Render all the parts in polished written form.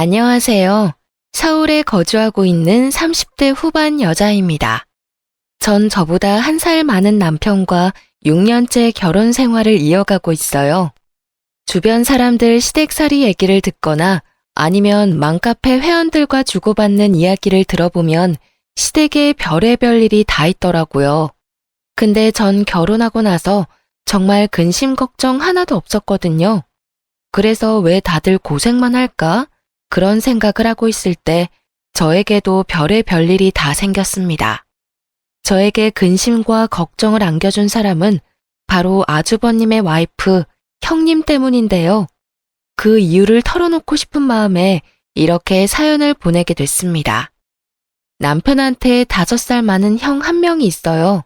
안녕하세요. 서울에 거주하고 있는 30대 후반 여자입니다. 전 저보다 한 살 많은 남편과 6년째 결혼 생활을 이어가고 있어요. 주변 사람들 시댁살이 얘기를 듣거나 아니면 맘카페 회원들과 주고받는 이야기를 들어보면 시댁에 별의별 일이 다 있더라고요. 근데 전 결혼하고 나서 정말 근심 걱정 하나도 없었거든요. 그래서 왜 다들 고생만 할까? 그런 생각을 하고 있을 때 저에게도 별의별 일이 다 생겼습니다. 저에게 근심과 걱정을 안겨준 사람은 바로 아주버님의 와이프, 형님 때문인데요. 그 이유를 털어놓고 싶은 마음에 이렇게 사연을 보내게 됐습니다. 남편한테 5살 많은 형 한 명이 있어요.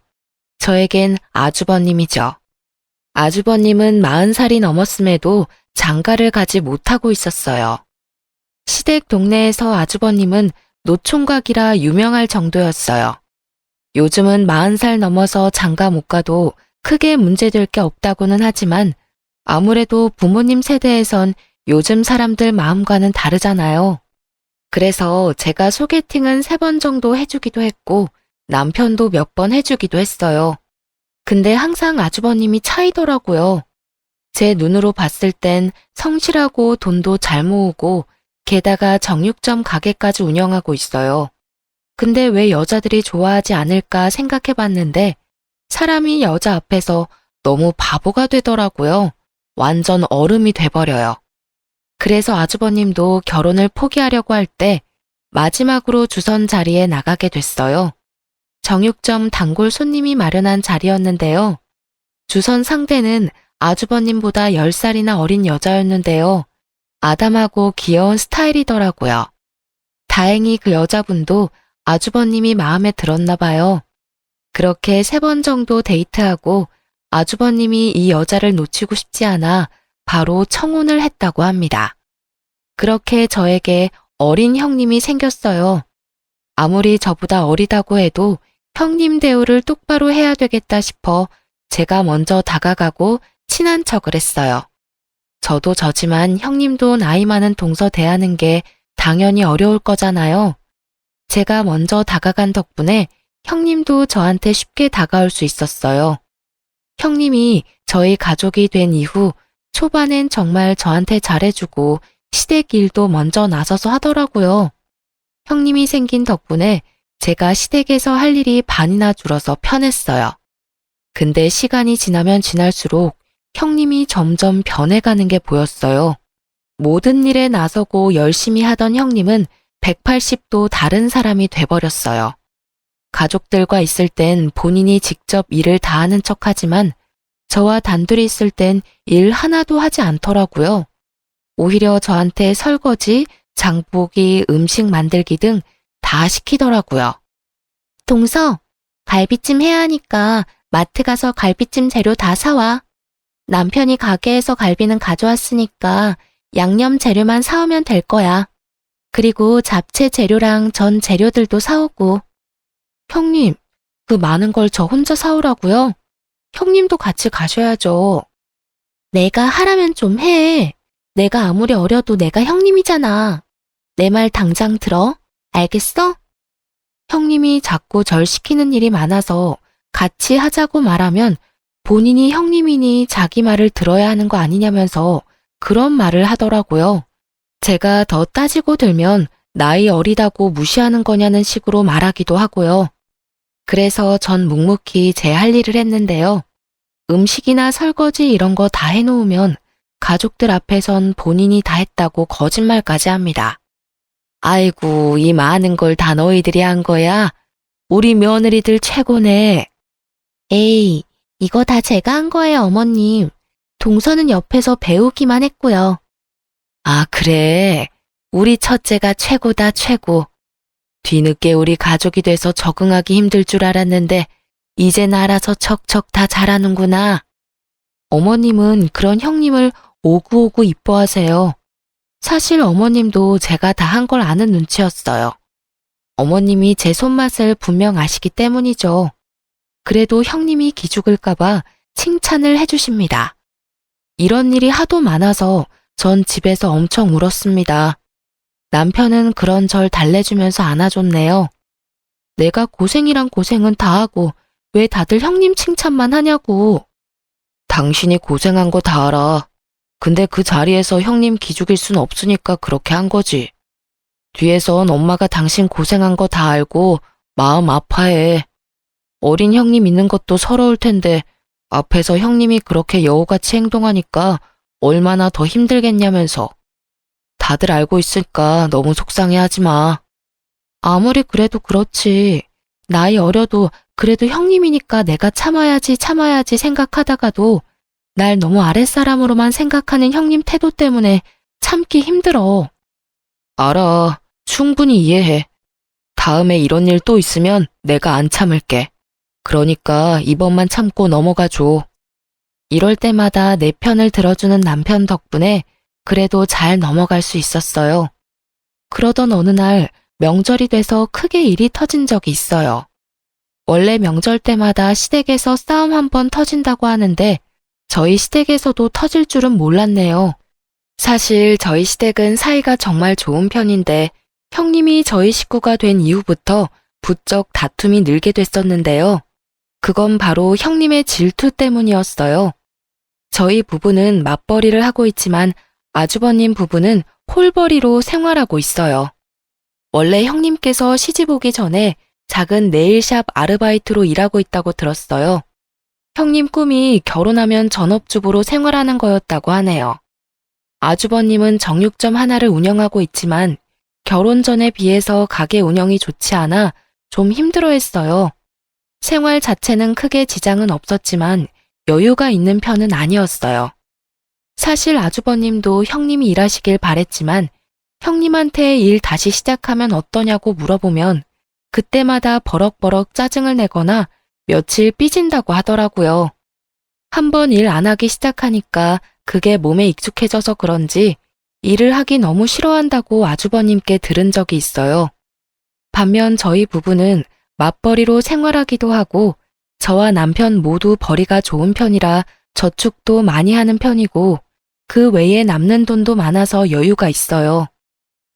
저에겐 아주버님이죠. 아주버님은 40살이 넘었음에도 장가를 가지 못하고 있었어요. 시댁 동네에서 아주버님은 노총각이라 유명할 정도였어요. 요즘은 40살 넘어서 장가 못 가도 크게 문제될 게 없다고는 하지만 아무래도 부모님 세대에선 요즘 사람들 마음과는 다르잖아요. 그래서 제가 소개팅은 3번 정도 해주기도 했고 남편도 몇 번 해주기도 했어요. 근데 항상 아주버님이 차이더라고요. 제 눈으로 봤을 땐 성실하고 돈도 잘 모으고 게다가 정육점 가게까지 운영하고 있어요. 근데 왜 여자들이 좋아하지 않을까 생각해봤는데 사람이 여자 앞에서 너무 바보가 되더라고요. 완전 얼음이 돼버려요. 그래서 아주버님도 결혼을 포기하려고 할 때 마지막으로 주선 자리에 나가게 됐어요. 정육점 단골 손님이 마련한 자리였는데요. 주선 상대는 아주버님보다 10살이나 어린 여자였는데요. 아담하고 귀여운 스타일이더라고요. 다행히 그 여자분도 아주버님이 마음에 들었나 봐요. 그렇게 3번 정도 데이트하고 아주버님이 이 여자를 놓치고 싶지 않아 바로 청혼을 했다고 합니다. 그렇게 저에게 어린 형님이 생겼어요. 아무리 저보다 어리다고 해도 형님 대우를 똑바로 해야 되겠다 싶어 제가 먼저 다가가고 친한 척을 했어요. 저도 저지만 형님도 나이 많은 동서 대하는 게 당연히 어려울 거잖아요. 제가 먼저 다가간 덕분에 형님도 저한테 쉽게 다가올 수 있었어요. 형님이 저희 가족이 된 이후 초반엔 정말 저한테 잘해주고 시댁 일도 먼저 나서서 하더라고요. 형님이 생긴 덕분에 제가 시댁에서 할 일이 반이나 줄어서 편했어요. 근데 시간이 지나면 지날수록 형님이 점점 변해가는 게 보였어요. 모든 일에 나서고 열심히 하던 형님은 180도 다른 사람이 돼버렸어요. 가족들과 있을 땐 본인이 직접 일을 다 하는 척하지만 저와 단둘이 있을 땐 일 하나도 하지 않더라고요. 오히려 저한테 설거지, 장보기, 음식 만들기 등 다 시키더라고요. 동서, 갈비찜 해야 하니까 마트 가서 갈비찜 재료 다 사와. 남편이 가게에서 갈비는 가져왔으니까 양념 재료만 사오면 될 거야. 그리고 잡채 재료랑 전 재료들도 사오고. 형님, 그 많은 걸 저 혼자 사오라고요? 형님도 같이 가셔야죠. 내가 하라면 좀 해. 내가 아무리 어려도 내가 형님이잖아. 내 말 당장 들어. 알겠어? 형님이 자꾸 절 시키는 일이 많아서 같이 하자고 말하면 본인이 형님이니 자기 말을 들어야 하는 거 아니냐면서 그런 말을 하더라고요. 제가 더 따지고 들면 나이 어리다고 무시하는 거냐는 식으로 말하기도 하고요. 그래서 전 묵묵히 제 할 일을 했는데요. 음식이나 설거지 이런 거 다 해놓으면 가족들 앞에선 본인이 다 했다고 거짓말까지 합니다. 아이고, 이 많은 걸 다 너희들이 한 거야? 우리 며느리들 최고네. 에이, 이거 다 제가 한 거예요, 어머님. 동서는 옆에서 배우기만 했고요. 아, 그래. 우리 첫째가 최고다, 최고. 뒤늦게 우리 가족이 돼서 적응하기 힘들 줄 알았는데 이젠 알아서 척척 다 잘하는구나. 어머님은 그런 형님을 오구오구 이뻐하세요. 사실 어머님도 제가 다 한 걸 아는 눈치였어요. 어머님이 제 손맛을 분명 아시기 때문이죠. 그래도 형님이 기죽을까봐 칭찬을 해주십니다. 이런 일이 하도 많아서 전 집에서 엄청 울었습니다. 남편은 그런 절 달래주면서 안아줬네요. 내가 고생이란 고생은 다 하고 왜 다들 형님 칭찬만 하냐고. 당신이 고생한 거 다 알아. 근데 그 자리에서 형님 기죽일 순 없으니까 그렇게 한 거지. 뒤에선 엄마가 당신 고생한 거 다 알고 마음 아파해. 어린 형님 있는 것도 서러울 텐데 앞에서 형님이 그렇게 여우같이 행동하니까 얼마나 더 힘들겠냐면서. 다들 알고 있으니까 너무 속상해하지 마. 아무리 그래도 그렇지. 나이 어려도 그래도 형님이니까 내가 참아야지 생각하다가도 날 너무 아랫사람으로만 생각하는 형님 태도 때문에 참기 힘들어. 알아. 충분히 이해해. 다음에 이런 일 또 있으면 내가 안 참을게. 그러니까 이번만 참고 넘어가 줘. 이럴 때마다 내 편을 들어주는 남편 덕분에 그래도 잘 넘어갈 수 있었어요. 그러던 어느 날 명절이 돼서 크게 일이 터진 적이 있어요. 원래 명절 때마다 시댁에서 싸움 한 번 터진다고 하는데 저희 시댁에서도 터질 줄은 몰랐네요. 사실 저희 시댁은 사이가 정말 좋은 편인데 형님이 저희 식구가 된 이후부터 부쩍 다툼이 늘게 됐었는데요. 그건 바로 형님의 질투 때문이었어요. 저희 부부는 맞벌이를 하고 있지만 아주버님 부부는 홀벌이로 생활하고 있어요. 원래 형님께서 시집 오기 전에 작은 네일샵 아르바이트로 일하고 있다고 들었어요. 형님 꿈이 결혼하면 전업주부로 생활하는 거였다고 하네요. 아주버님은 정육점 하나를 운영하고 있지만 결혼 전에 비해서 가게 운영이 좋지 않아 좀 힘들어했어요. 생활 자체는 크게 지장은 없었지만 여유가 있는 편은 아니었어요. 사실 아주버님도 형님이 일하시길 바랬지만 형님한테 일 다시 시작하면 어떠냐고 물어보면 그때마다 버럭버럭 짜증을 내거나 며칠 삐진다고 하더라고요. 한번 일 안 하기 시작하니까 그게 몸에 익숙해져서 그런지 일을 하기 너무 싫어한다고 아주버님께 들은 적이 있어요. 반면 저희 부부는 맞벌이로 생활하기도 하고 저와 남편 모두 벌이가 좋은 편이라 저축도 많이 하는 편이고 그 외에 남는 돈도 많아서 여유가 있어요.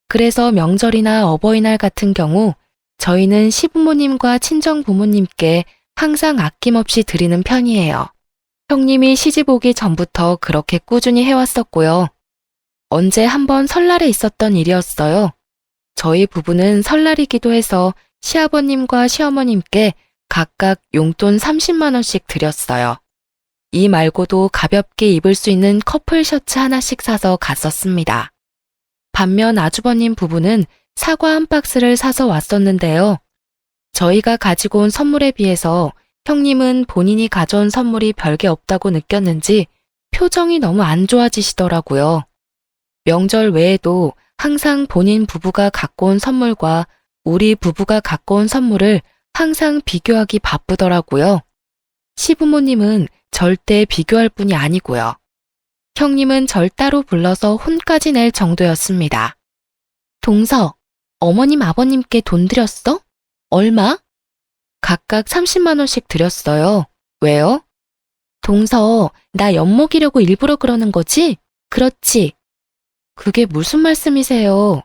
그래서 명절이나 어버이날 같은 경우 저희는 시부모님과 친정부모님께 항상 아낌없이 드리는 편이에요. 형님이 시집 오기 전부터 그렇게 꾸준히 해왔었고요. 언제 한번 설날에 있었던 일이었어요. 저희 부부는 설날이기도 해서 시아버님과 시어머님께 각각 용돈 30만 원씩 드렸어요. 이 말고도 가볍게 입을 수 있는 커플 셔츠 하나씩 사서 갔었습니다. 반면 아주버님 부부는 사과 한 박스를 사서 왔었는데요. 저희가 가지고 온 선물에 비해서 형님은 본인이 가져온 선물이 별게 없다고 느꼈는지 표정이 너무 안 좋아지시더라고요. 명절 외에도 항상 본인 부부가 갖고 온 선물과 우리 부부가 갖고 온 선물을 항상 비교하기 바쁘더라고요. 시부모님은 절대 비교할 분이 아니고요. 형님은 절 따로 불러서 혼까지 낼 정도였습니다. 동서, 어머님 아버님께 돈 드렸어? 얼마? 각각 30만 원씩 드렸어요. 왜요? 동서, 나 엿먹이려고 일부러 그러는 거지? 그렇지. 그게 무슨 말씀이세요?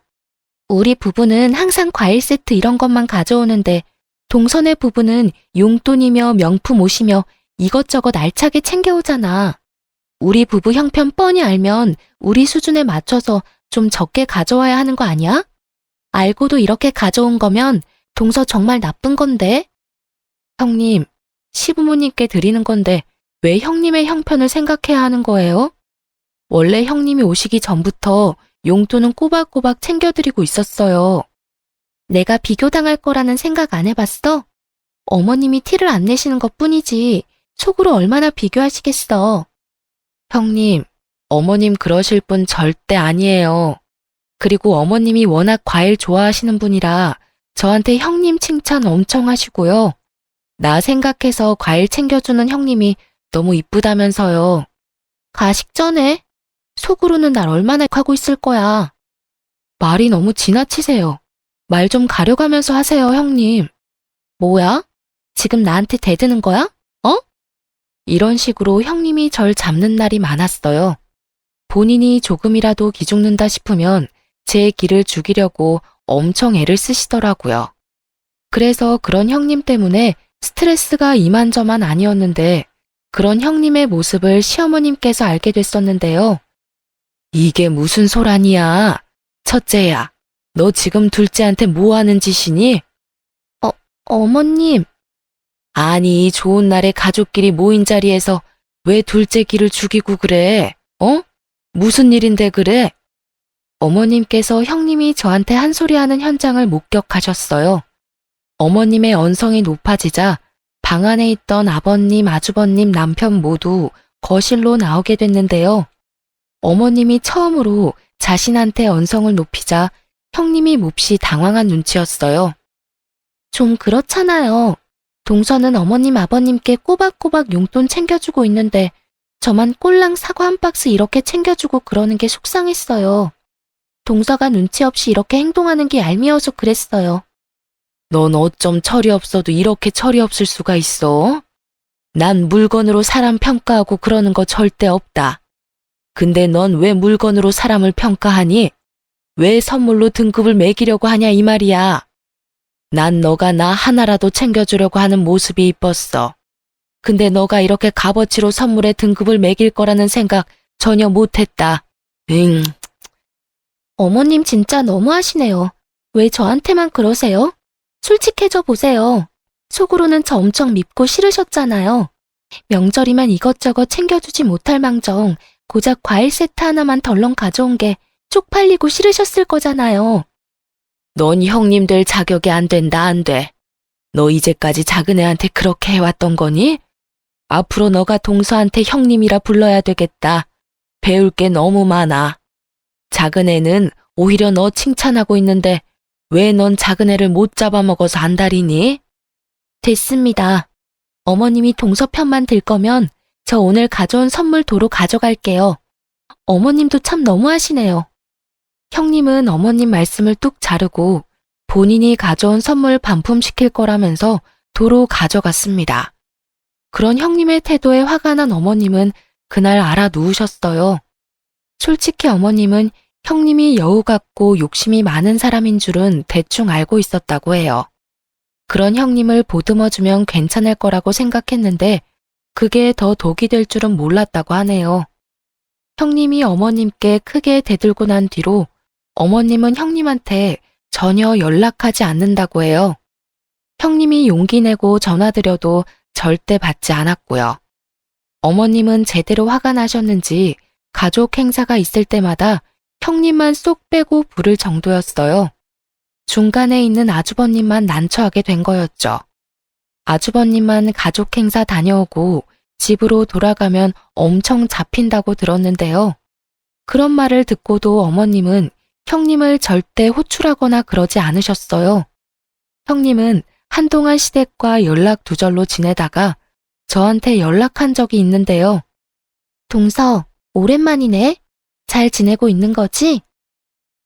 우리 부부는 항상 과일 세트 이런 것만 가져오는데 동선의 부부는 용돈이며 명품 옷이며 이것저것 알차게 챙겨오잖아. 우리 부부 형편 뻔히 알면 우리 수준에 맞춰서 좀 적게 가져와야 하는 거 아니야? 알고도 이렇게 가져온 거면 동서 정말 나쁜 건데. 형님, 시부모님께 드리는 건데 왜 형님의 형편을 생각해야 하는 거예요? 원래 형님이 오시기 전부터 용돈은 꼬박꼬박 챙겨드리고 있었어요. 내가 비교당할 거라는 생각 안 해봤어? 어머님이 티를 안 내시는 것 뿐이지 속으로 얼마나 비교하시겠어. 형님, 어머님 그러실 분 절대 아니에요. 그리고 어머님이 워낙 과일 좋아하시는 분이라 저한테 형님 칭찬 엄청 하시고요. 나 생각해서 과일 챙겨주는 형님이 너무 이쁘다면서요. 가식 전에 속으로는 날 얼마나 하고 있을 거야. 말이 너무 지나치세요. 말 좀 가려가면서 하세요, 형님. 뭐야? 지금 나한테 대드는 거야? 어? 이런 식으로 형님이 절 잡는 날이 많았어요. 본인이 조금이라도 기죽는다 싶으면 제 기를 죽이려고 엄청 애를 쓰시더라고요. 그래서 그런 형님 때문에 스트레스가 이만저만 아니었는데 그런 형님의 모습을 시어머님께서 알게 됐었는데요. 이게 무슨 소란이야? 첫째야, 너 지금 둘째한테 뭐 하는 짓이니? 어머님. 아니, 좋은 날에 가족끼리 모인 자리에서 왜 둘째 기를 죽이고 그래? 무슨 일인데 그래? 어머님께서 형님이 저한테 한 소리 하는 현장을 목격하셨어요. 어머님의 언성이 높아지자 방 안에 있던 아버님, 아주버님, 남편 모두 거실로 나오게 됐는데요. 어머님이 처음으로 자신한테 언성을 높이자 형님이 몹시 당황한 눈치였어요. 좀 그렇잖아요. 동서는 어머님, 아버님께 꼬박꼬박 용돈 챙겨주고 있는데 저만 꼴랑 사과 한 박스 이렇게 챙겨주고 그러는 게 속상했어요. 동서가 눈치 없이 이렇게 행동하는 게 얄미워서 그랬어요. 넌 어쩜 철이 없어도 이렇게 철이 없을 수가 있어? 난 물건으로 사람 평가하고 그러는 거 절대 없다. 근데 넌 왜 물건으로 사람을 평가하니? 왜 선물로 등급을 매기려고 하냐 이 말이야. 난 너가 나 하나라도 챙겨주려고 하는 모습이 이뻤어. 근데 너가 이렇게 값어치로 선물에 등급을 매길 거라는 생각 전혀 못했다. 어머님 진짜 너무하시네요. 왜 저한테만 그러세요? 솔직해져 보세요. 속으로는 저 엄청 밉고 싫으셨잖아요. 명절이면 이것저것 챙겨주지 못할 망정 고작 과일 세트 하나만 덜렁 가져온 게 쪽팔리고 싫으셨을 거잖아요. 넌 형님 될 자격이 안 된다, 안 돼. 너 이제까지 작은 애한테 그렇게 해왔던 거니? 앞으로 너가 동서한테 형님이라 불러야 되겠다. 배울 게 너무 많아. 작은 애는 오히려 너 칭찬하고 있는데 왜 넌 작은 애를 못 잡아먹어서 안달이니? 됐습니다. 어머님이 동서 편만 들 거면 저 오늘 가져온 선물 도로 가져갈게요. 어머님도 참 너무하시네요. 형님은 어머님 말씀을 뚝 자르고 본인이 가져온 선물 반품시킬 거라면서 도로 가져갔습니다. 그런 형님의 태도에 화가 난 어머님은 그날 알아 누우셨어요. 솔직히 어머님은 형님이 여우 같고 욕심이 많은 사람인 줄은 대충 알고 있었다고 해요. 그런 형님을 보듬어주면 괜찮을 거라고 생각했는데 그게 더 독이 될 줄은 몰랐다고 하네요. 형님이 어머님께 크게 대들고 난 뒤로 어머님은 형님한테 전혀 연락하지 않는다고 해요. 형님이 용기 내고 전화드려도 절대 받지 않았고요. 어머님은 제대로 화가 나셨는지 가족 행사가 있을 때마다 형님만 쏙 빼고 부를 정도였어요. 중간에 있는 아주버님만 난처하게 된 거였죠. 아주버님만 가족 행사 다녀오고 집으로 돌아가면 엄청 잡힌다고 들었는데요. 그런 말을 듣고도 어머님은 형님을 절대 호출하거나 그러지 않으셨어요. 형님은 한동안 시댁과 연락 두절로 지내다가 저한테 연락한 적이 있는데요. 동서, 오랜만이네. 잘 지내고 있는 거지?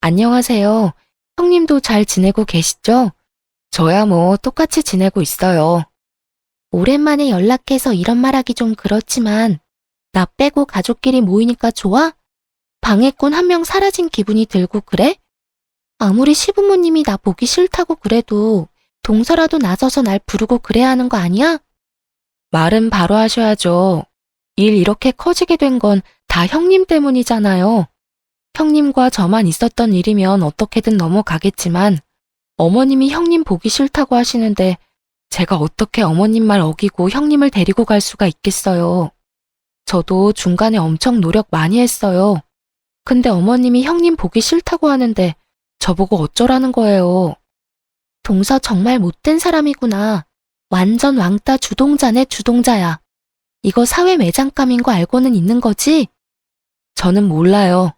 안녕하세요. 형님도 잘 지내고 계시죠? 저야 뭐 똑같이 지내고 있어요. 오랜만에 연락해서 이런 말하기 좀 그렇지만 나 빼고 가족끼리 모이니까 좋아? 방해꾼 한 명 사라진 기분이 들고 그래? 아무리 시부모님이 나 보기 싫다고 그래도 동서라도 나서서 날 부르고 그래야 하는 거 아니야? 말은 바로 하셔야죠. 일 이렇게 커지게 된 건 다 형님 때문이잖아요. 형님과 저만 있었던 일이면 어떻게든 넘어가겠지만 어머님이 형님 보기 싫다고 하시는데 제가 어떻게 어머님 말 어기고 형님을 데리고 갈 수가 있겠어요. 저도 중간에 엄청 노력 많이 했어요. 근데 어머님이 형님 보기 싫다고 하는데 저보고 어쩌라는 거예요. 동서 정말 못된 사람이구나. 완전 왕따 주동자네 주동자야. 이거 사회 매장감인 거 알고는 있는 거지? 저는 몰라요.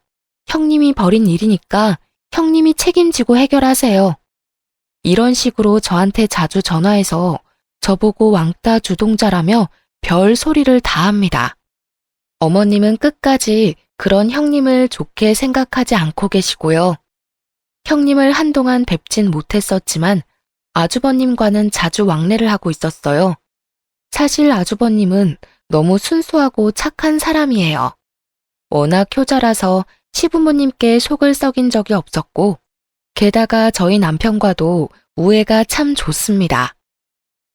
형님이 벌인 일이니까 형님이 책임지고 해결하세요. 이런 식으로 저한테 자주 전화해서 저보고 왕따 주동자라며 별 소리를 다 합니다. 어머님은 끝까지 그런 형님을 좋게 생각하지 않고 계시고요. 형님을 한동안 뵙진 못했었지만 아주버님과는 자주 왕래를 하고 있었어요. 사실 아주버님은 너무 순수하고 착한 사람이에요. 워낙 효자라서 시부모님께 속을 썩인 적이 없었고, 게다가 저희 남편과도 우애가 참 좋습니다.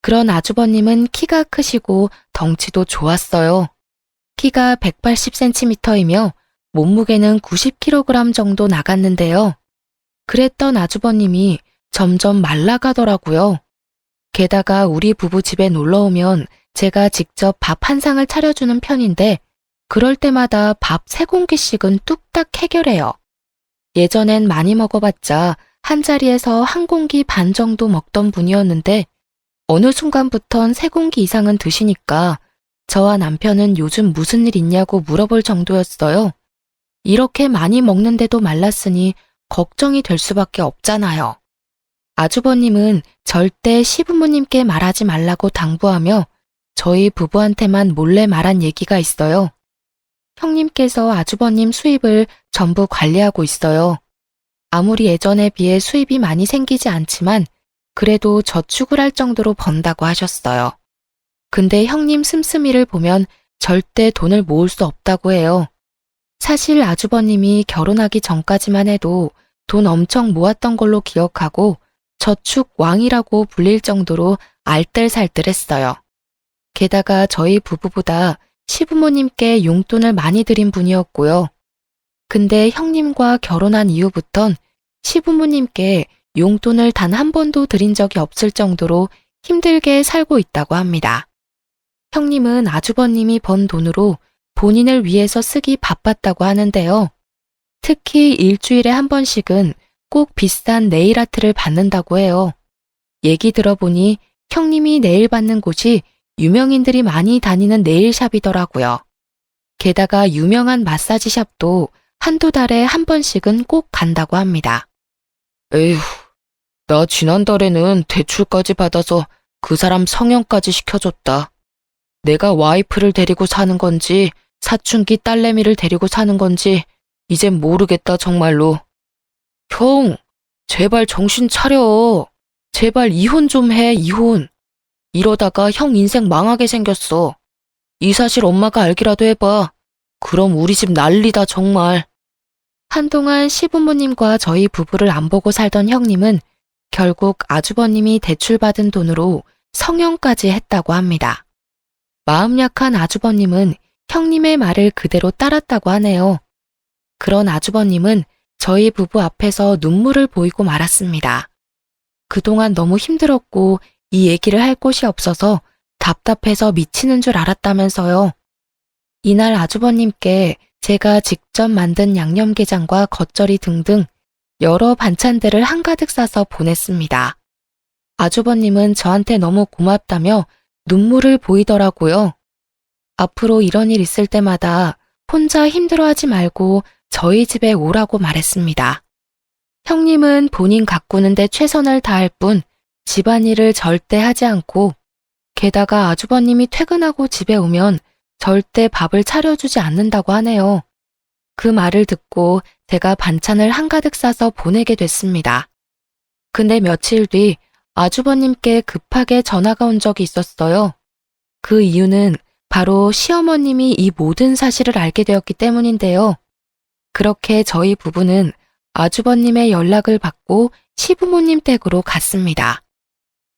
그런 아주버님은 키가 크시고 덩치도 좋았어요. 키가 180cm이며 몸무게는 90kg 정도 나갔는데요. 그랬던 아주버님이 점점 말라가더라고요. 게다가 우리 부부 집에 놀러 오면 제가 직접 밥 한 상을 차려주는 편인데 그럴 때마다 밥 3공기씩은 뚝딱 해결해요. 예전엔 많이 먹어봤자 한 자리에서 1공기 반 정도 먹던 분이었는데 어느 순간부턴 3공기 이상은 드시니까 저와 남편은 요즘 무슨 일 있냐고 물어볼 정도였어요. 이렇게 많이 먹는데도 말랐으니 걱정이 될 수밖에 없잖아요. 아주버님은 절대 시부모님께 말하지 말라고 당부하며 저희 부부한테만 몰래 말한 얘기가 있어요. 형님께서 아주버님 수입을 전부 관리하고 있어요. 아무리 예전에 비해 수입이 많이 생기지 않지만 그래도 저축을 할 정도로 번다고 하셨어요. 근데 형님 씀씀이를 보면 절대 돈을 모을 수 없다고 해요. 사실 아주버님이 결혼하기 전까지만 해도 돈 엄청 모았던 걸로 기억하고 저축 왕이라고 불릴 정도로 알뜰살뜰했어요. 게다가 저희 부부보다 시부모님께 용돈을 많이 드린 분이었고요. 근데 형님과 결혼한 이후부턴 시부모님께 용돈을 단 한 번도 드린 적이 없을 정도로 힘들게 살고 있다고 합니다. 형님은 아주버님이 번 돈으로 본인을 위해서 쓰기 바빴다고 하는데요. 특히 일주일에 한 번씩은 꼭 비싼 네일 아트를 받는다고 해요. 얘기 들어보니 형님이 네일 받는 곳이 유명인들이 많이 다니는 네일샵이더라고요. 게다가 유명한 마사지샵도 한두 달에 한 번씩은 꼭 간다고 합니다. 에휴, 나 지난달에는 대출까지 받아서 그 사람 성형까지 시켜줬다. 내가 와이프를 데리고 사는 건지 사춘기 딸내미를 데리고 사는 건지 이젠 모르겠다 정말로. 형, 제발 정신 차려. 제발 이혼 좀 해, 이혼. 이러다가 형 인생 망하게 생겼어. 이 사실 엄마가 알기라도 해봐. 그럼 우리 집 난리다 정말. 한동안 시부모님과 저희 부부를 안 보고 살던 형님은 결국 아주버님이 대출받은 돈으로 성형까지 했다고 합니다. 마음 약한 아주버님은 형님의 말을 그대로 따랐다고 하네요. 그런 아주버님은 저희 부부 앞에서 눈물을 보이고 말았습니다. 그동안 너무 힘들었고 이 얘기를 할 곳이 없어서 답답해서 미치는 줄 알았다면서요. 이날 아주버님께 제가 직접 만든 양념게장과 겉절이 등등 여러 반찬들을 한가득 싸서 보냈습니다. 아주버님은 저한테 너무 고맙다며 눈물을 보이더라고요. 앞으로 이런 일 있을 때마다 혼자 힘들어하지 말고 저희 집에 오라고 말했습니다. 형님은 본인 가꾸는데 최선을 다할 뿐 집안일을 절대 하지 않고 게다가 아주버님이 퇴근하고 집에 오면 절대 밥을 차려주지 않는다고 하네요. 그 말을 듣고 제가 반찬을 한가득 싸서 보내게 됐습니다. 근데 며칠 뒤 아주버님께 급하게 전화가 온 적이 있었어요. 그 이유는 바로 시어머님이 이 모든 사실을 알게 되었기 때문인데요. 그렇게 저희 부부는 아주버님의 연락을 받고 시부모님 댁으로 갔습니다.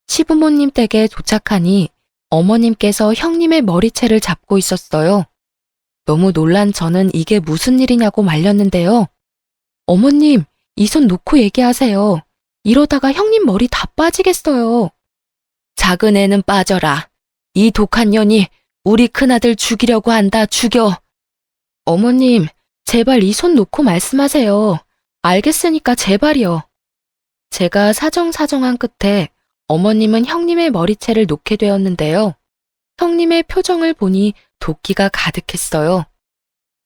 시부모님 댁에 도착하니 어머님께서 형님의 머리채를 잡고 있었어요. 너무 놀란 저는 이게 무슨 일이냐고 말렸는데요. 어머님, 이 손 놓고 얘기하세요. 이러다가 형님 머리 다 빠지겠어요. 작은 애는 빠져라. 이 독한 년이 우리 큰아들 죽이려고 한다, 죽여. 어머님, 제발 이 손 놓고 말씀하세요. 알겠으니까 제발이요. 제가 사정사정한 끝에 어머님은 형님의 머리채를 놓게 되었는데요. 형님의 표정을 보니 도끼가 가득했어요.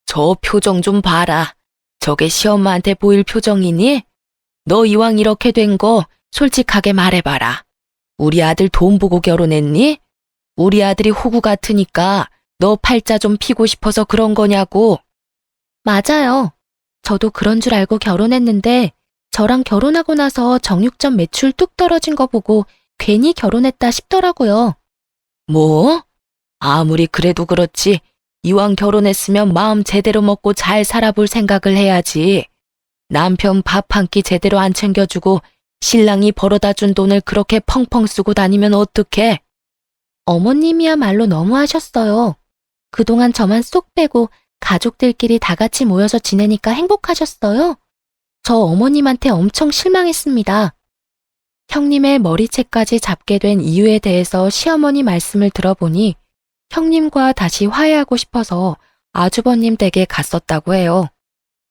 저 표정 좀 봐라. 저게 시엄마한테 보일 표정이니? 너 이왕 이렇게 된 거 솔직하게 말해봐라. 우리 아들 돈 보고 결혼했니? 우리 아들이 호구 같으니까 너 팔자 좀 피고 싶어서 그런 거냐고. 맞아요. 저도 그런 줄 알고 결혼했는데 저랑 결혼하고 나서 정육점 매출 뚝 떨어진 거 보고 괜히 결혼했다 싶더라고요. 뭐? 아무리 그래도 그렇지 이왕 결혼했으면 마음 제대로 먹고 잘 살아볼 생각을 해야지. 남편 밥 한 끼 제대로 안 챙겨주고 신랑이 벌어다 준 돈을 그렇게 펑펑 쓰고 다니면 어떡해? 어머님이야말로 너무하셨어요. 그동안 저만 쏙 빼고 가족들끼리 다 같이 모여서 지내니까 행복하셨어요? 저 어머님한테 엄청 실망했습니다. 형님의 머리채까지 잡게 된 이유에 대해서 시어머니 말씀을 들어보니 형님과 다시 화해하고 싶어서 아주버님 댁에 갔었다고 해요.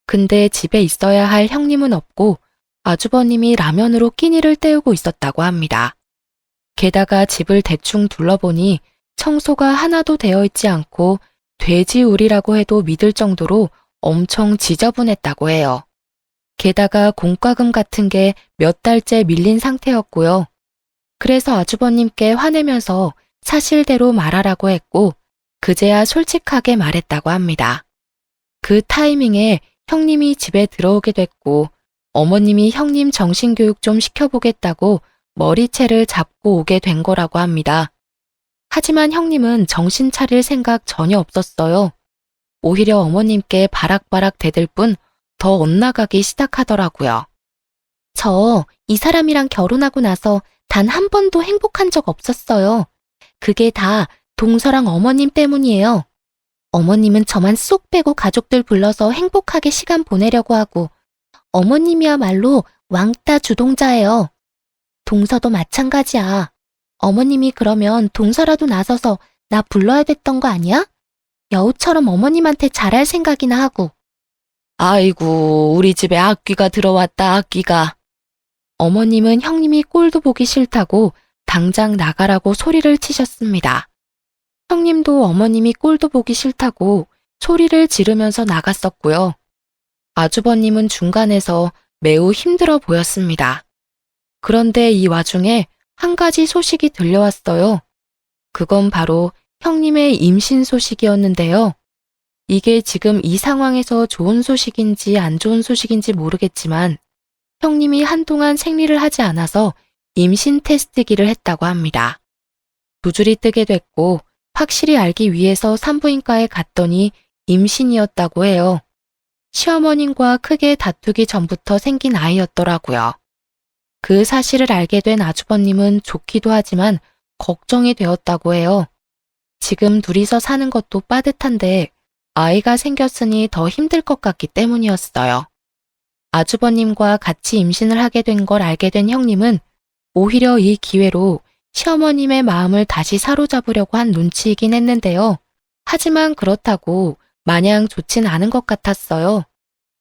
근데 집에 있어야 할 형님은 없고 아주버님이 라면으로 끼니를 때우고 있었다고 합니다. 게다가 집을 대충 둘러보니 청소가 하나도 되어 있지 않고 돼지우리라고 해도 믿을 정도로 엄청 지저분했다고 해요. 게다가 공과금 같은 게 몇 달째 밀린 상태였고요. 그래서 아주버님께 화내면서 사실대로 말하라고 했고 그제야 솔직하게 말했다고 합니다. 그 타이밍에 형님이 집에 들어오게 됐고 어머님이 형님 정신교육 좀 시켜보겠다고 머리채를 잡고 오게 된 거라고 합니다. 하지만 형님은 정신 차릴 생각 전혀 없었어요. 오히려 어머님께 바락바락 대들 뿐 더 엇나가기 시작하더라고요. 저 이 사람이랑 결혼하고 나서 단 한 번도 행복한 적 없었어요. 그게 다 동서랑 어머님 때문이에요. 어머님은 저만 쏙 빼고 가족들 불러서 행복하게 시간 보내려고 하고 어머님이야말로 왕따 주동자예요. 동서도 마찬가지야. 어머님이 그러면 동서라도 나서서 나 불러야 됐던 거 아니야? 여우처럼 어머님한테 잘할 생각이나 하고. 아이고, 우리 집에 악귀가 들어왔다, 악귀가. 어머님은 형님이 꼴도 보기 싫다고 당장 나가라고 소리를 치셨습니다. 형님도 어머님이 꼴도 보기 싫다고 소리를 지르면서 나갔었고요. 아주버님은 중간에서 매우 힘들어 보였습니다. 그런데 이 와중에 한 가지 소식이 들려왔어요. 그건 바로 형님의 임신 소식이었는데요. 이게 지금 이 상황에서 좋은 소식인지 안 좋은 소식인지 모르겠지만 형님이 한동안 생리를 하지 않아서 임신 테스트기를 했다고 합니다. 두 줄이 뜨게 됐고 확실히 알기 위해서 산부인과에 갔더니 임신이었다고 해요. 시어머님과 크게 다투기 전부터 생긴 아이였더라고요. 그 사실을 알게 된 아주버님은 좋기도 하지만 걱정이 되었다고 해요. 지금 둘이서 사는 것도 빠듯한데 아이가 생겼으니 더 힘들 것 같기 때문이었어요. 아주버님과 같이 임신을 하게 된 걸 알게 된 형님은 오히려 이 기회로 시어머님의 마음을 다시 사로잡으려고 한 눈치이긴 했는데요. 하지만 그렇다고 마냥 좋진 않은 것 같았어요.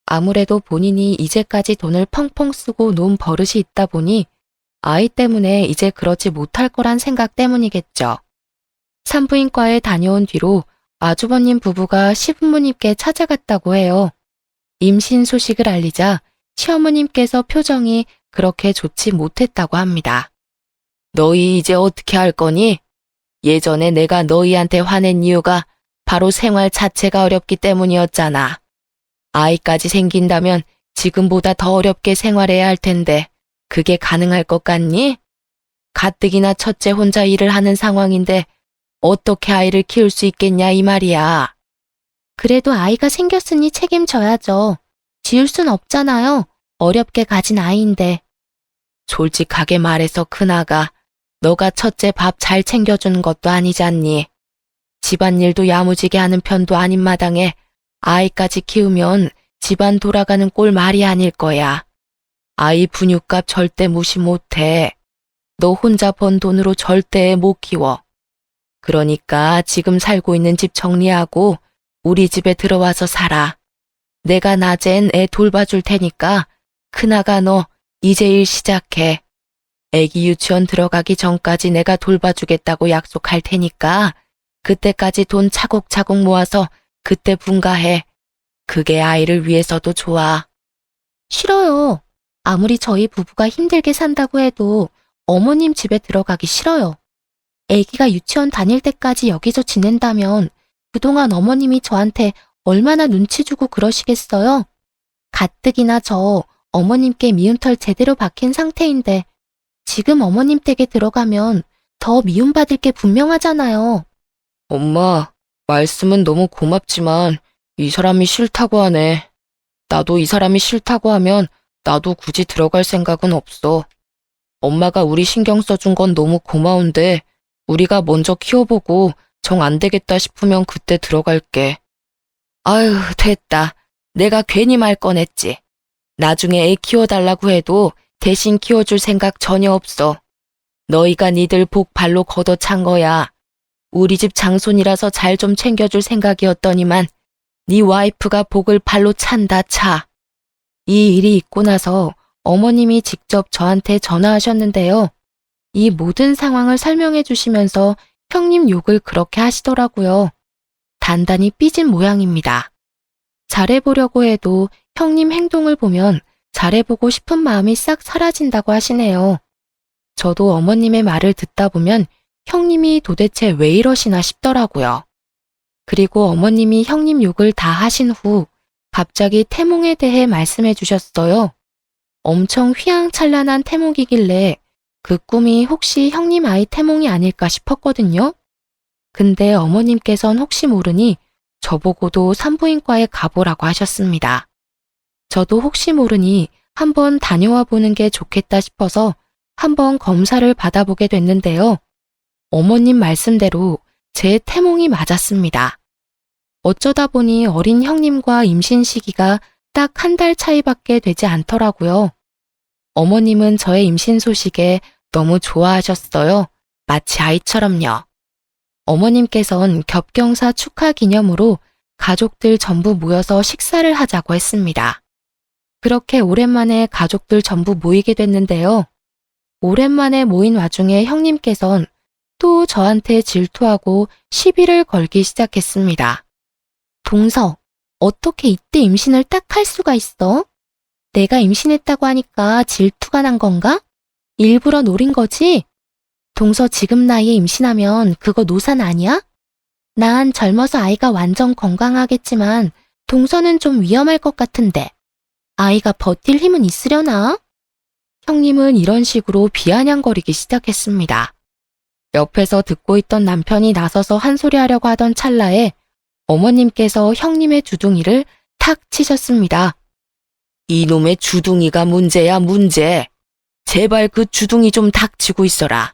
아무래도 본인이 이제까지 돈을 펑펑 쓰고 놓은 버릇이 있다 보니 아이 때문에 이제 그러지 못할 거란 생각 때문이겠죠. 산부인과에 다녀온 뒤로 아주버님 부부가 시부모님께 찾아갔다고 해요. 임신 소식을 알리자 시어머님께서 표정이 그렇게 좋지 못했다고 합니다. 너희 이제 어떻게 할 거니? 예전에 내가 너희한테 화낸 이유가 바로 생활 자체가 어렵기 때문이었잖아. 아이까지 생긴다면 지금보다 더 어렵게 생활해야 할 텐데 그게 가능할 것 같니? 가뜩이나 첫째 혼자 일을 하는 상황인데 어떻게 아이를 키울 수 있겠냐 이 말이야. 그래도 아이가 생겼으니 책임져야죠. 지울 순 없잖아요. 어렵게 가진 아이인데. 솔직하게 말해서 큰아가, 너가 첫째 밥 잘 챙겨주는 것도 아니잖니. 집안일도 야무지게 하는 편도 아닌 마당에 아이까지 키우면 집안 돌아가는 꼴 말이 아닐 거야. 아이 분유값 절대 무시 못해. 너 혼자 번 돈으로 절대 못 키워. 그러니까 지금 살고 있는 집 정리하고 우리 집에 들어와서 살아. 내가 낮엔 애 돌봐줄 테니까 큰아가 너 이제 일 시작해. 애기 유치원 들어가기 전까지 내가 돌봐주겠다고 약속할 테니까 그때까지 돈 차곡차곡 모아서 그때 분가해. 그게 아이를 위해서도 좋아. 싫어요. 아무리 저희 부부가 힘들게 산다고 해도 어머님 집에 들어가기 싫어요. 애기가 유치원 다닐 때까지 여기서 지낸다면 그동안 어머님이 저한테 얼마나 눈치 주고 그러시겠어요? 가뜩이나 저 어머님께 미운 털 제대로 박힌 상태인데 지금 어머님 댁에 들어가면 더 미움받을 게 분명하잖아요. 엄마, 말씀은 너무 고맙지만 이 사람이 싫다고 하네. 나도 이 사람이 싫다고 하면 나도 굳이 들어갈 생각은 없어. 엄마가 우리 신경 써준 건 너무 고마운데 우리가 먼저 키워보고 정 안 되겠다 싶으면 그때 들어갈게. 아유, 됐다. 내가 괜히 말 꺼냈지. 나중에 애 키워달라고 해도 대신 키워줄 생각 전혀 없어. 너희가 니들 복 발로 걷어찬 거야. 우리 집 장손이라서 잘 좀 챙겨줄 생각이었더니만 네 와이프가 복을 발로 찬다 차. 이 일이 있고 나서 어머님이 직접 저한테 전화하셨는데요. 이 모든 상황을 설명해 주시면서 형님 욕을 그렇게 하시더라고요. 단단히 삐진 모양입니다. 잘해보려고 해도 형님 행동을 보면 잘해보고 싶은 마음이 싹 사라진다고 하시네요. 저도 어머님의 말을 듣다 보면 형님이 도대체 왜 이러시나 싶더라고요. 그리고 어머님이 형님 욕을 다 하신 후 갑자기 태몽에 대해 말씀해 주셨어요. 엄청 휘황찬란한 태몽이길래 그 꿈이 혹시 형님 아이 태몽이 아닐까 싶었거든요. 근데 어머님께선 혹시 모르니 저보고도 산부인과에 가보라고 하셨습니다. 저도 혹시 모르니 한번 다녀와 보는 게 좋겠다 싶어서 한번 검사를 받아보게 됐는데요. 어머님 말씀대로 제 태몽이 맞았습니다. 어쩌다 보니 어린 형님과 임신 시기가 딱 한 달 차이밖에 되지 않더라고요. 어머님은 저의 임신 소식에 너무 좋아하셨어요. 마치 아이처럼요. 어머님께선 겹경사 축하 기념으로 가족들 전부 모여서 식사를 하자고 했습니다. 그렇게 오랜만에 가족들 전부 모이게 됐는데요. 오랜만에 모인 와중에 형님께선 또 저한테 질투하고 시비를 걸기 시작했습니다. 동서, 어떻게 이때 임신을 딱 할 수가 있어? 내가 임신했다고 하니까 질투가 난 건가? 일부러 노린 거지? 동서 지금 나이에 임신하면 그거 노산 아니야? 난 젊어서 아이가 완전 건강하겠지만 동서는 좀 위험할 것 같은데 아이가 버틸 힘은 있으려나? 형님은 이런 식으로 비아냥거리기 시작했습니다. 옆에서 듣고 있던 남편이 나서서 한 소리 하려고 하던 찰나에 어머님께서 형님의 주둥이를 탁 치셨습니다. 이놈의 주둥이가 문제야, 문제. 제발 그 주둥이 좀 닥치고 있어라.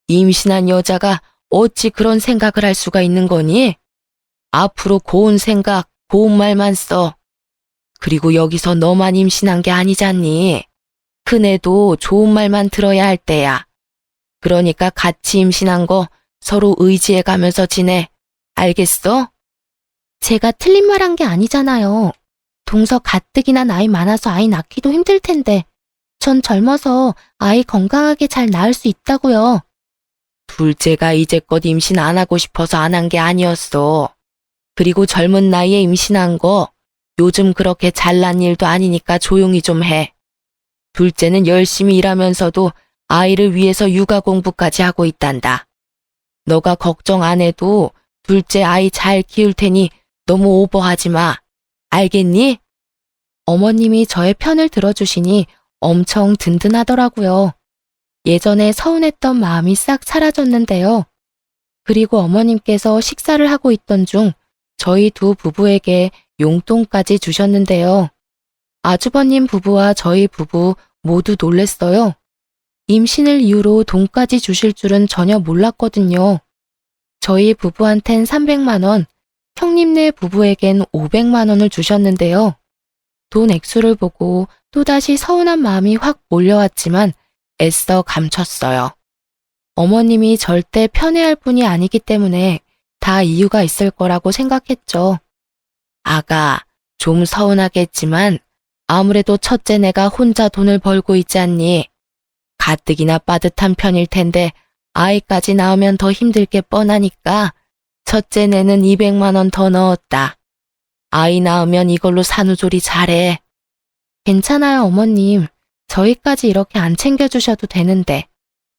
임신한 여자가 어찌 그런 생각을 할 수가 있는 거니? 앞으로 고운 생각, 고운 말만 써. 그리고 여기서 너만 임신한 게 아니잖니. 큰애도 좋은 말만 들어야 할 때야. 그러니까 같이 임신한 거 서로 의지해 가면서 지내. 알겠어? 제가 틀린 말 한 게 아니잖아요. 동서 가뜩이나 나이 많아서 아이 낳기도 힘들 텐데 전 젊어서 아이 건강하게 잘 낳을 수 있다고요. 둘째가 이제껏 임신 안 하고 싶어서 안 한 게 아니었어. 그리고 젊은 나이에 임신한 거 요즘 그렇게 잘난 일도 아니니까 조용히 좀 해. 둘째는 열심히 일하면서도 아이를 위해서 육아 공부까지 하고 있단다. 너가 걱정 안 해도 둘째 아이 잘 키울 테니 너무 오버하지 마. 알겠니? 어머님이 저의 편을 들어주시니 엄청 든든하더라고요. 예전에 서운했던 마음이 싹 사라졌는데요. 그리고 어머님께서 식사를 하고 있던 중 저희 두 부부에게 용돈까지 주셨는데요. 아주버님 부부와 저희 부부 모두 놀랬어요. 임신을 이유로 돈까지 주실 줄은 전혀 몰랐거든요. 저희 부부한텐 300만 원, 형님네 부부에겐 500만 원을 주셨는데요. 돈 액수를 보고 또다시 서운한 마음이 확 몰려왔지만 애써 감췄어요. 어머님이 절대 편애할 분이 아니기 때문에 다 이유가 있을 거라고 생각했죠. 아가, 좀 서운하겠지만 아무래도 첫째 내가 혼자 돈을 벌고 있지 않니? 가뜩이나 빠듯한 편일 텐데 아이까지 낳으면 더 힘들 게 뻔하니까 첫째 내는 200만 원 더 넣었다. 아이 낳으면 이걸로 산후조리 잘해. 괜찮아요, 어머님. 저희까지 이렇게 안 챙겨주셔도 되는데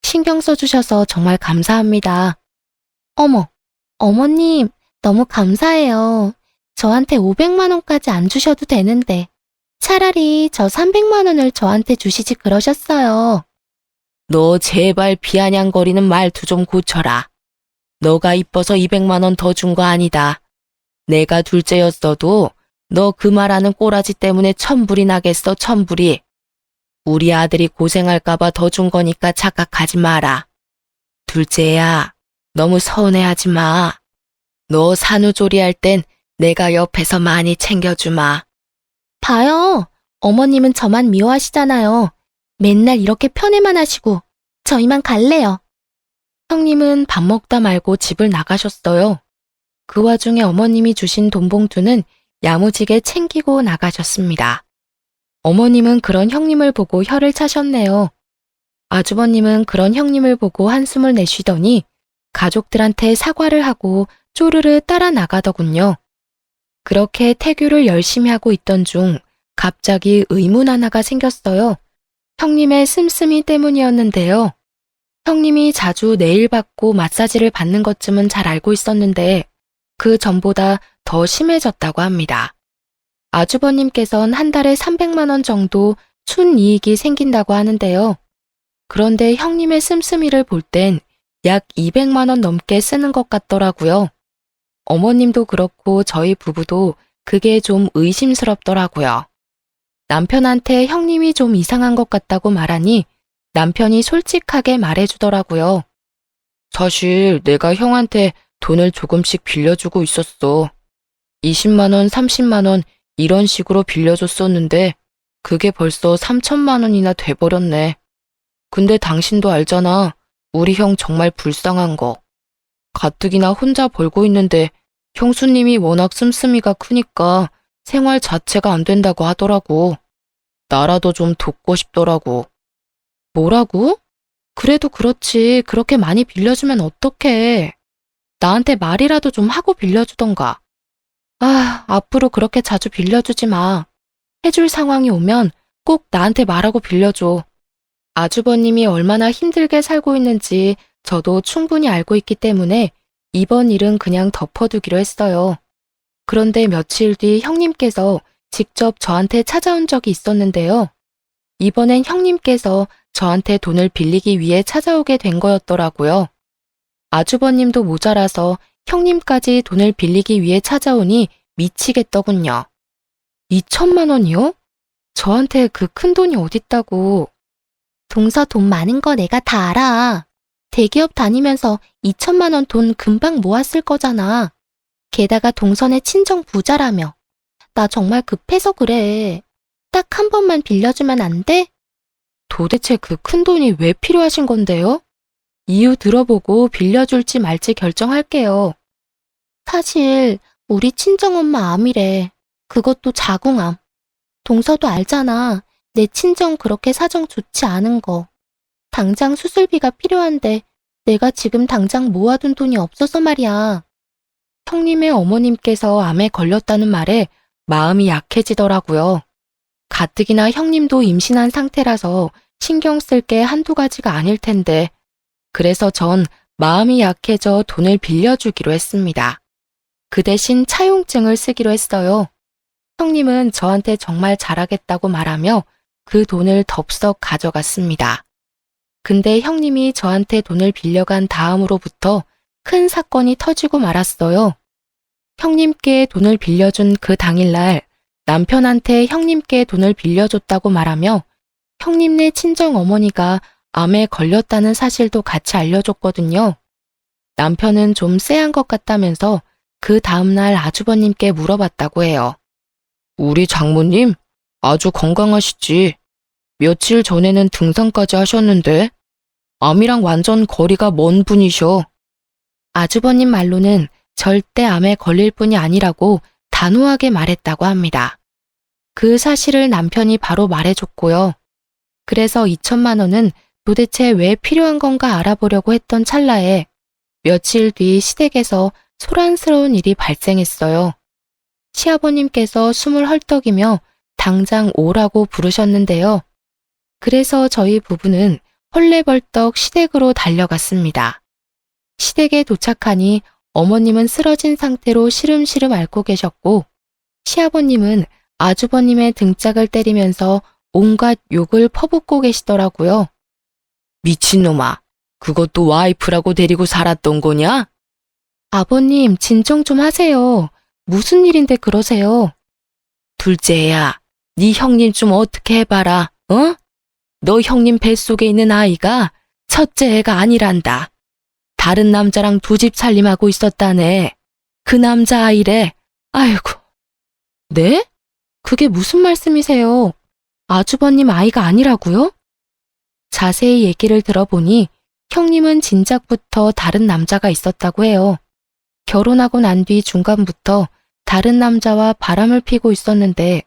신경 써주셔서 정말 감사합니다. 어머, 어머님 너무 감사해요. 저한테 500만 원까지 안 주셔도 되는데 차라리 저 300만 원을 저한테 주시지 그러셨어요. 너 제발 비아냥거리는 말투 좀 고쳐라. 너가 이뻐서 200만 원 더 준 거 아니다. 내가 둘째였어도 너 그 말하는 꼬라지 때문에 천불이 나겠어, 천불이. 우리 아들이 고생할까봐 더 준 거니까 착각하지 마라. 둘째야, 너무 서운해하지 마. 너 산후조리 할 땐 내가 옆에서 많이 챙겨주마. 봐요. 어머님은 저만 미워하시잖아요. 맨날 이렇게 편애만 하시고 저 이만 갈래요. 형님은 밥 먹다 말고 집을 나가셨어요. 그 와중에 어머님이 주신 돈 봉투는 야무지게 챙기고 나가셨습니다. 어머님은 그런 형님을 보고 혀를 차셨네요. 아주버님은 그런 형님을 보고 한숨을 내쉬더니 가족들한테 사과를 하고 쪼르르 따라 나가더군요. 그렇게 태교를 열심히 하고 있던 중 갑자기 의문 하나가 생겼어요. 형님의 씀씀이 때문이었는데요. 형님이 자주 네일 받고 마사지를 받는 것쯤은 잘 알고 있었는데 그 전보다 더 심해졌다고 합니다. 아주버님께선 한 달에 300만 원 정도 순이익이 생긴다고 하는데요. 그런데 형님의 씀씀이를 볼 땐 약 200만 원 넘게 쓰는 것 같더라고요. 어머님도 그렇고 저희 부부도 그게 좀 의심스럽더라고요. 남편한테 형님이 좀 이상한 것 같다고 말하니 남편이 솔직하게 말해주더라고요. 사실 내가 형한테 돈을 조금씩 빌려주고 있었어. 20만 원, 30만 원 이런 식으로 빌려줬었는데 그게 벌써 3천만 원이나 돼버렸네. 근데 당신도 알잖아. 우리 형 정말 불쌍한 거. 가뜩이나 혼자 벌고 있는데 형수님이 워낙 씀씀이가 크니까 생활 자체가 안 된다고 하더라고. 나라도 좀 돕고 싶더라고. 뭐라고? 그래도 그렇지. 그렇게 많이 빌려주면 어떡해. 나한테 말이라도 좀 하고 빌려주던가. 아, 앞으로 그렇게 자주 빌려주지 마. 해줄 상황이 오면 꼭 나한테 말하고 빌려줘. 아주버님이 얼마나 힘들게 살고 있는지 저도 충분히 알고 있기 때문에 이번 일은 그냥 덮어두기로 했어요. 그런데 며칠 뒤 형님께서 직접 저한테 찾아온 적이 있었는데요. 이번엔 형님께서 저한테 돈을 빌리기 위해 찾아오게 된 거였더라고요. 아주버님도 모자라서 형님까지 돈을 빌리기 위해 찾아오니 미치겠더군요. 2천만 원이요? 저한테 그 큰 돈이 어딨다고. 동서 돈 많은 거 내가 다 알아. 대기업 다니면서 2천만 원 돈 금방 모았을 거잖아. 게다가 동선의 친정 부자라며. 나 정말 급해서 그래. 딱 한 번만 빌려주면 안 돼? 도대체 그 큰 돈이 왜 필요하신 건데요? 이유 들어보고 빌려줄지 말지 결정할게요. 사실 우리 친정엄마 암이래. 그것도 자궁암. 동서도 알잖아. 내 친정 그렇게 사정 좋지 않은 거. 당장 수술비가 필요한데 내가 지금 당장 모아둔 돈이 없어서 말이야. 형님의 어머님께서 암에 걸렸다는 말에 마음이 약해지더라고요. 가뜩이나 형님도 임신한 상태라서 신경 쓸 게 한두 가지가 아닐 텐데 그래서 전 마음이 약해져 돈을 빌려주기로 했습니다. 그 대신 차용증을 쓰기로 했어요. 형님은 저한테 정말 잘하겠다고 말하며 그 돈을 덥석 가져갔습니다. 근데 형님이 저한테 돈을 빌려간 다음으로부터 큰 사건이 터지고 말았어요. 형님께 돈을 빌려준 그 당일날 남편한테 형님께 돈을 빌려줬다고 말하며 형님네 친정 어머니가 암에 걸렸다는 사실도 같이 알려줬거든요. 남편은 좀 쎄한 것 같다면서 그 다음날 아주버님께 물어봤다고 해요. 우리 장모님 아주 건강하시지. 며칠 전에는 등산까지 하셨는데 암이랑 완전 거리가 먼 분이셔. 아주버님 말로는 절대 암에 걸릴 뿐이 아니라고 단호하게 말했다고 합니다. 그 사실을 남편이 바로 말해줬고요. 그래서 2천만 원은 도대체 왜 필요한 건가 알아보려고 했던 찰나에 며칠 뒤 시댁에서 소란스러운 일이 발생했어요. 시아버님께서 숨을 헐떡이며 당장 오라고 부르셨는데요. 그래서 저희 부부는 헐레벌떡 시댁으로 달려갔습니다. 시댁에 도착하니 어머님은 쓰러진 상태로 시름시름 앓고 계셨고 시아버님은 아주버님의 등짝을 때리면서 온갖 욕을 퍼붓고 계시더라고요. 미친놈아, 그것도 와이프라고 데리고 살았던 거냐? 아버님, 진정 좀 하세요. 무슨 일인데 그러세요? 둘째야, 네 형님 좀 어떻게 해봐라, 어? 너 형님 뱃속에 있는 아이가 첫째 애가 아니란다. 다른 남자랑 두 집 살림하고 있었다네. 그 남자 아이래. 아이고. 네? 그게 무슨 말씀이세요? 아주버님 아이가 아니라고요? 자세히 얘기를 들어보니 형님은 진작부터 다른 남자가 있었다고 해요. 결혼하고 난 뒤 중간부터 다른 남자와 바람을 피고 있었는데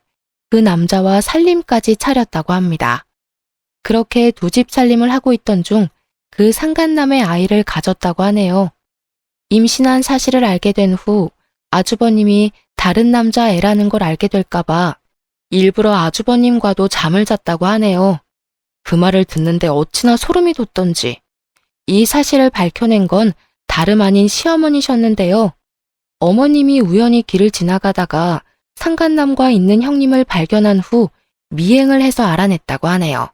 그 남자와 살림까지 차렸다고 합니다. 그렇게 두 집 살림을 하고 있던 중 그 상간남의 아이를 가졌다고 하네요. 임신한 사실을 알게 된 후 아주버님이 다른 남자 애라는 걸 알게 될까봐 일부러 아주버님과도 잠을 잤다고 하네요. 그 말을 듣는데 어찌나 소름이 돋던지. 이 사실을 밝혀낸 건 다름 아닌 시어머니셨는데요. 어머님이 우연히 길을 지나가다가 상간남과 있는 형님을 발견한 후 미행을 해서 알아냈다고 하네요.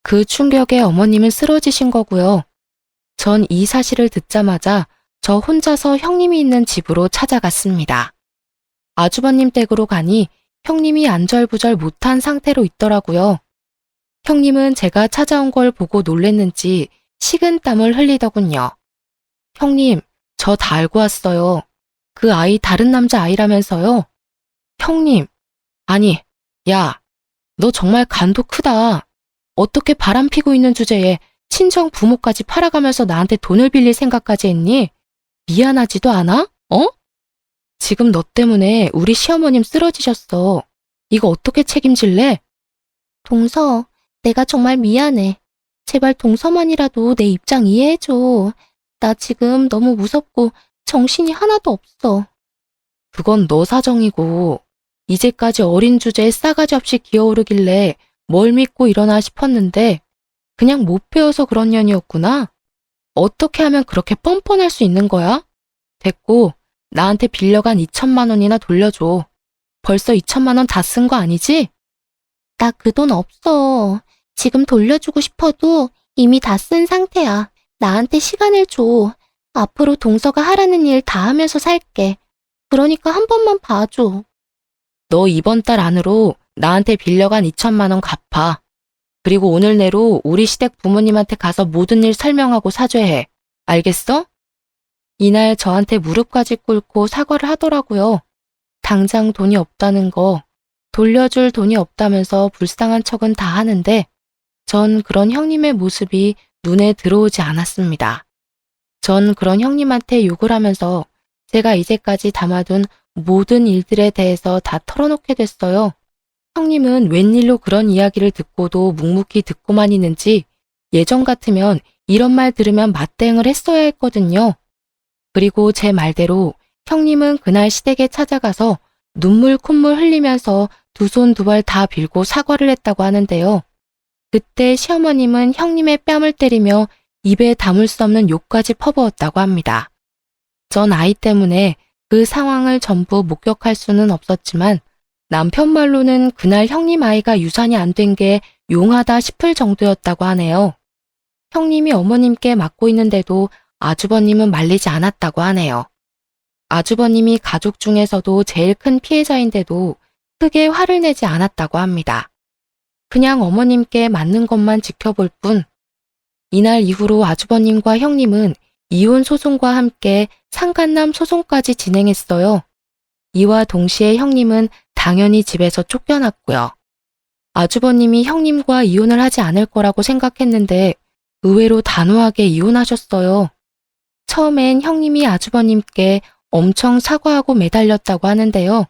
그 충격에 어머님은 쓰러지신 거고요. 전 이 사실을 듣자마자 저 혼자서 형님이 있는 집으로 찾아갔습니다. 아주버님 댁으로 가니 형님이 안절부절 못한 상태로 있더라고요. 형님은 제가 찾아온 걸 보고 놀랬는지 식은땀을 흘리더군요. 형님, 저 다 알고 왔어요. 그 아이 다른 남자 아이라면서요? 형님, 아니, 야, 너 정말 간도 크다. 어떻게 바람 피고 있는 주제에 친정 부모까지 팔아가면서 나한테 돈을 빌릴 생각까지 했니? 미안하지도 않아? 어? 지금 너 때문에 우리 시어머님 쓰러지셨어. 이거 어떻게 책임질래? 동서, 내가 정말 미안해. 제발 동서만이라도 내 입장 이해해줘. 나 지금 너무 무섭고 정신이 하나도 없어. 그건 너 사정이고 이제까지 어린 주제에 싸가지 없이 기어오르길래 뭘 믿고 일어나 싶었는데 그냥 못 배워서 그런 년이었구나. 어떻게 하면 그렇게 뻔뻔할 수 있는 거야? 됐고 나한테 빌려간 2천만 원이나 돌려줘. 벌써 2천만 원 다 쓴 거 아니지? 나 그 돈 없어. 지금 돌려주고 싶어도 이미 다 쓴 상태야. 나한테 시간을 줘. 앞으로 동서가 하라는 일 다 하면서 살게. 그러니까 한 번만 봐줘. 너 이번 달 안으로 나한테 빌려간 2천만 원 갚아. 그리고 오늘 내로 우리 시댁 부모님한테 가서 모든 일 설명하고 사죄해. 알겠어? 이날 저한테 무릎까지 꿇고 사과를 하더라고요. 당장 돈이 없다는 거, 돌려줄 돈이 없다면서 불쌍한 척은 다 하는데 전 그런 형님의 모습이 눈에 들어오지 않았습니다. 전 그런 형님한테 욕을 하면서 제가 이제까지 담아둔 모든 일들에 대해서 다 털어놓게 됐어요. 형님은 웬일로 그런 이야기를 듣고도 묵묵히 듣고만 있는지 예전 같으면 이런 말 들으면 맞대응을 했어야 했거든요. 그리고 제 말대로 형님은 그날 시댁에 찾아가서 눈물 콧물 흘리면서 두 손 두 발 다 빌고 사과를 했다고 하는데요. 그때 시어머님은 형님의 뺨을 때리며 입에 담을 수 없는 욕까지 퍼부었다고 합니다. 전 아이 때문에 그 상황을 전부 목격할 수는 없었지만 남편 말로는 그날 형님 아이가 유산이 안 된 게 용하다 싶을 정도였다고 하네요. 형님이 어머님께 맞고 있는데도 아주버님은 말리지 않았다고 하네요. 아주버님이 가족 중에서도 제일 큰 피해자인데도 크게 화를 내지 않았다고 합니다. 그냥 어머님께 맞는 것만 지켜볼 뿐. 이날 이후로 아주버님과 형님은 이혼 소송과 함께 상간남 소송까지 진행했어요. 이와 동시에 형님은 당연히 집에서 쫓겨났고요. 아주버님이 형님과 이혼을 하지 않을 거라고 생각했는데 의외로 단호하게 이혼하셨어요. 처음엔 형님이 아주버님께 엄청 사과하고 매달렸다고 하는데요.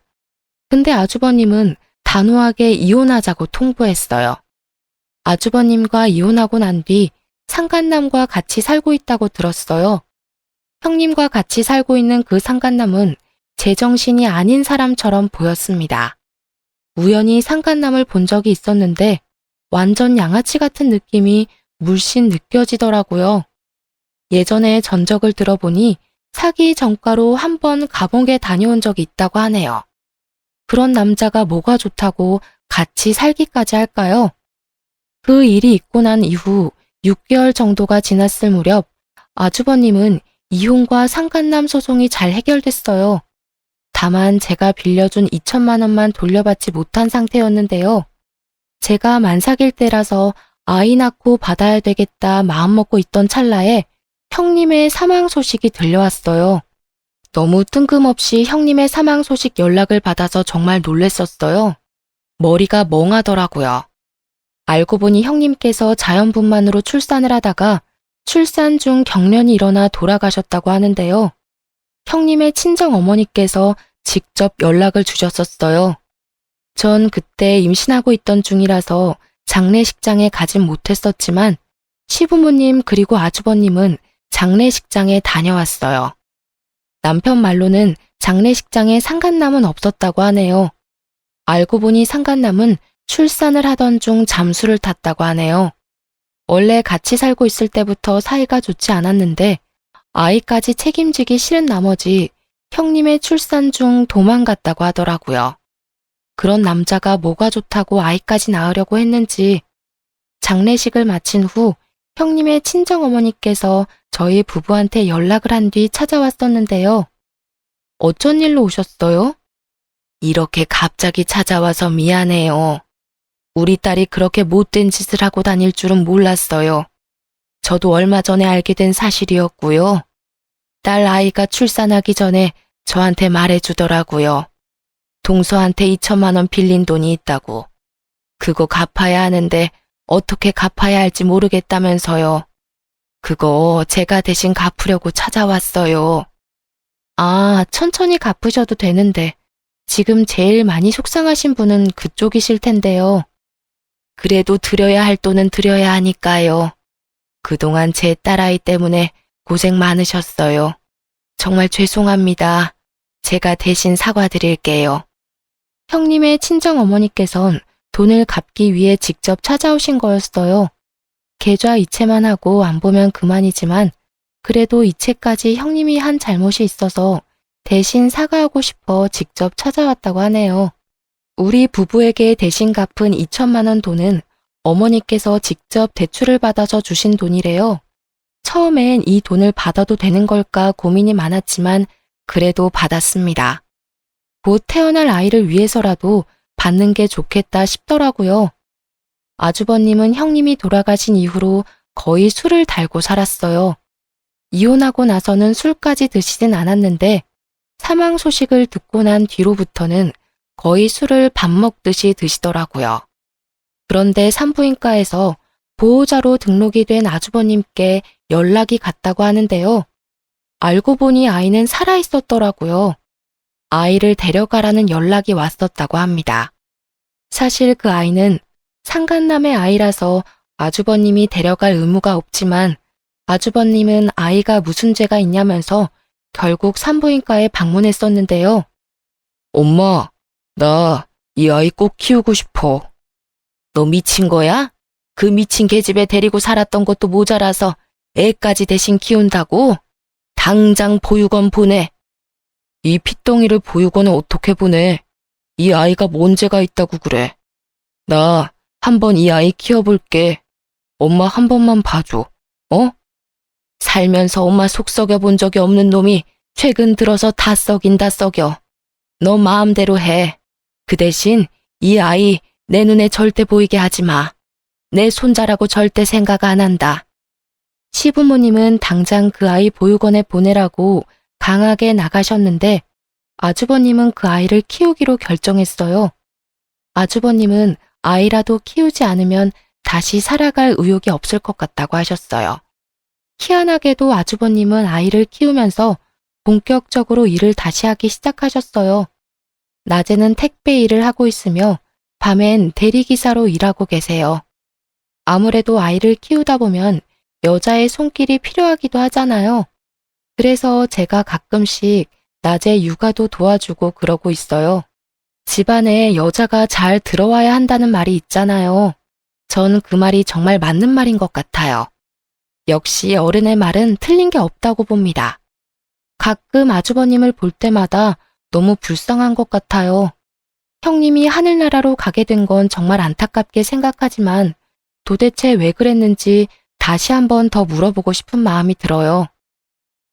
근데 아주버님은 단호하게 이혼하자고 통보했어요. 아주버님과 이혼하고 난 뒤 상간남과 같이 살고 있다고 들었어요. 형님과 같이 살고 있는 그 상간남은 제정신이 아닌 사람처럼 보였습니다. 우연히 상간남을 본 적이 있었는데 완전 양아치 같은 느낌이 물씬 느껴지더라고요. 예전에 전적을 들어보니 사기 전과로 한 번 감옥에 다녀온 적이 있다고 하네요. 그런 남자가 뭐가 좋다고 같이 살기까지 할까요? 그 일이 있고 난 이후 6개월 정도가 지났을 무렵 아주버님은 이혼과 상간남 소송이 잘 해결됐어요. 다만 제가 빌려준 2천만 원만 돌려받지 못한 상태였는데요. 제가 만삭일 때라서 아이 낳고 받아야 되겠다 마음먹고 있던 찰나에 형님의 사망 소식이 들려왔어요. 너무 뜬금없이 형님의 사망 소식 연락을 받아서 정말 놀랬었어요. 머리가 멍하더라고요. 알고 보니 형님께서 자연분만으로 출산을 하다가 출산 중 경련이 일어나 돌아가셨다고 하는데요. 형님의 친정 어머니께서 직접 연락을 주셨었어요. 전 그때 임신하고 있던 중이라서 장례식장에 가진 못했었지만 시부모님 그리고 아주버님은 장례식장에 다녀왔어요. 남편 말로는 장례식장에 상간남은 없었다고 하네요. 알고 보니 상간남은 출산을 하던 중 잠수를 탔다고 하네요. 원래 같이 살고 있을 때부터 사이가 좋지 않았는데 아이까지 책임지기 싫은 나머지 형님의 출산 중 도망갔다고 하더라고요. 그런 남자가 뭐가 좋다고 아이까지 낳으려고 했는지 장례식을 마친 후 형님의 친정어머니께서 저희 부부한테 연락을 한 뒤 찾아왔었는데요. 어쩐 일로 오셨어요? 이렇게 갑자기 찾아와서 미안해요. 우리 딸이 그렇게 못된 짓을 하고 다닐 줄은 몰랐어요. 저도 얼마 전에 알게 된 사실이었고요. 딸 아이가 출산하기 전에 저한테 말해주더라고요. 동서한테 2천만 원 빌린 돈이 있다고. 그거 갚아야 하는데 어떻게 갚아야 할지 모르겠다면서요. 그거 제가 대신 갚으려고 찾아왔어요. 아, 천천히 갚으셔도 되는데 지금 제일 많이 속상하신 분은 그쪽이실 텐데요. 그래도 드려야 할 돈은 드려야 하니까요. 그동안 제 딸아이 때문에 고생 많으셨어요. 정말 죄송합니다. 제가 대신 사과드릴게요. 형님의 친정어머니께선 돈을 갚기 위해 직접 찾아오신 거였어요. 계좌 이체만 하고 안 보면 그만이지만 그래도 이체까지 형님이 한 잘못이 있어서 대신 사과하고 싶어 직접 찾아왔다고 하네요. 우리 부부에게 대신 갚은 2천만 원 돈은 어머니께서 직접 대출을 받아서 주신 돈이래요. 처음엔 이 돈을 받아도 되는 걸까 고민이 많았지만 그래도 받았습니다. 곧 태어날 아이를 위해서라도 받는 게 좋겠다 싶더라고요. 아주버님은 형님이 돌아가신 이후로 거의 술을 달고 살았어요. 이혼하고 나서는 술까지 드시진 않았는데 사망 소식을 듣고 난 뒤로부터는 거의 술을 밥 먹듯이 드시더라고요. 그런데 산부인과에서 보호자로 등록이 된 아주버님께 연락이 갔다고 하는데요. 알고 보니 아이는 살아있었더라고요. 아이를 데려가라는 연락이 왔었다고 합니다. 사실 그 아이는 상간남의 아이라서 아주버님이 데려갈 의무가 없지만 아주버님은 아이가 무슨 죄가 있냐면서 결국 산부인과에 방문했었는데요. 엄마, 나 이 아이 꼭 키우고 싶어. 너 미친 거야? 그 미친 계집애 데리고 살았던 것도 모자라서 애까지 대신 키운다고? 당장 보육원 보내. 이 핏덩이를 보육원에 어떻게 보내? 이 아이가 뭔 죄가 있다고 그래. 나 한번 이 아이 키워볼게. 엄마 한 번만 봐줘. 어? 살면서 엄마 속 썩여본 적이 없는 놈이 최근 들어서 다 썩인다 썩여. 너 마음대로 해. 그 대신 이 아이 내 눈에 절대 보이게 하지 마. 내 손자라고 절대 생각 안 한다. 시부모님은 당장 그 아이 보육원에 보내라고 강하게 나가셨는데 아주버님은 그 아이를 키우기로 결정했어요. 아주버님은 아이라도 키우지 않으면 다시 살아갈 의욕이 없을 것 같다고 하셨어요. 희한하게도 아주버님은 아이를 키우면서 본격적으로 일을 다시 하기 시작하셨어요. 낮에는 택배 일을 하고 있으며 밤엔 대리기사로 일하고 계세요. 아무래도 아이를 키우다 보면 여자의 손길이 필요하기도 하잖아요. 그래서 제가 가끔씩 낮에 육아도 도와주고 그러고 있어요. 집안에 여자가 잘 들어와야 한다는 말이 있잖아요. 전 그 말이 정말 맞는 말인 것 같아요. 역시 어른의 말은 틀린 게 없다고 봅니다. 가끔 아주버님을 볼 때마다 너무 불쌍한 것 같아요. 형님이 하늘나라로 가게 된 건 정말 안타깝게 생각하지만 도대체 왜 그랬는지 다시 한번 더 물어보고 싶은 마음이 들어요.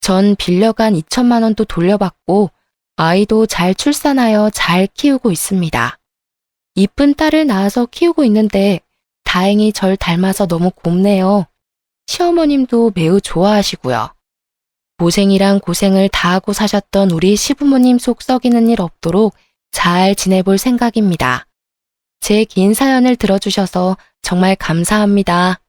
전 빌려간 2천만 원도 돌려받고 아이도 잘 출산하여 잘 키우고 있습니다. 이쁜 딸을 낳아서 키우고 있는데 다행히 절 닮아서 너무 곱네요. 시어머님도 매우 좋아하시고요. 고생이랑 고생을 다하고 사셨던 우리 시부모님 속 썩이는 일 없도록 잘 지내볼 생각입니다. 제 긴 사연을 들어주셔서 정말 감사합니다.